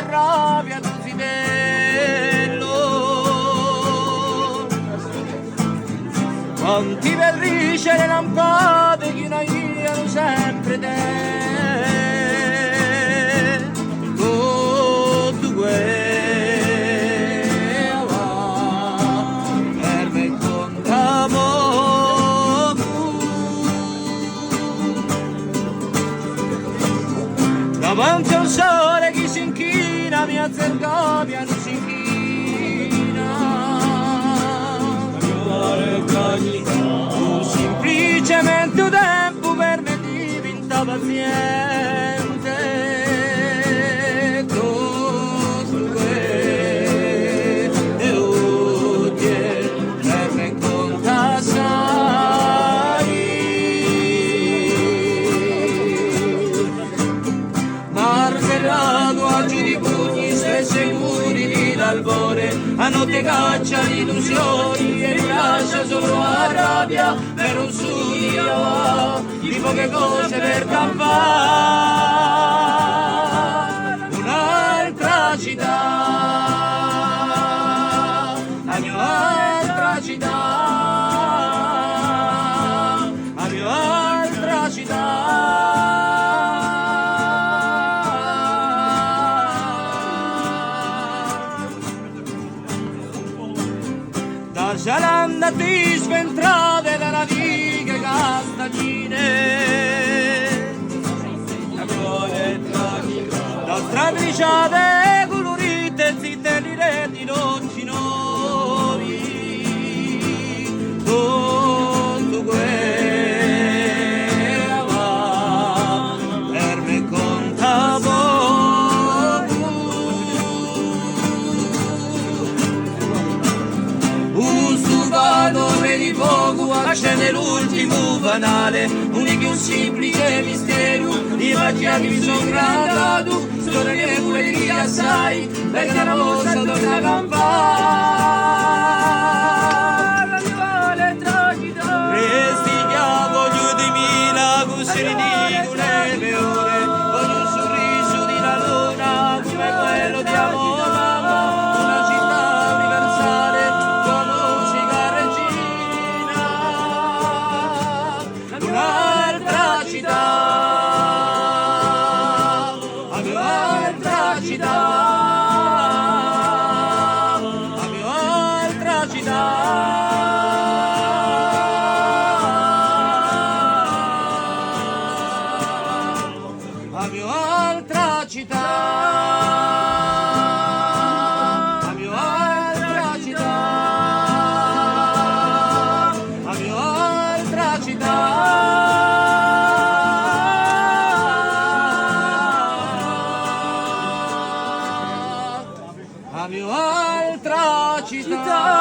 rabbia d'usidello. Quanti verrice le lampade che una iano sempre te. Tutto quello per me contamo. Davanti a un sole che si inchina, mi azzerga, piano si inchina. Semplicemente un tempo per me diventa paziente. Tutto quello che per me conta assai. Marmellato a giù di pugni, stesse muri di l'albore, a notte caccia illusioni e lascia solo la rabbia per un studio di poche cose per campare. Un'altra città, la mia altra città, la mia altra città. Da Gialanda ti sventrate dalla righe castagne, da stradicciate colorite zitte di reti dolci nuovi. Tutto quello va per me conta poco. Un stufatore di fuoco accende l'ultimo fanale, unico un semplice mistero di magia che mi sono gradato, storia che pure di assai, perché una volta torna a campare. La mia lettera chitarra restiamo gli di mila così di le ore, voglio un sorriso di la luna come quello di amore. Una città universale con musica regina. Un'altra città, la mia altra città, la mia altra città. La mia altra città, la mia altra città, la mia altra città. La mia altra città.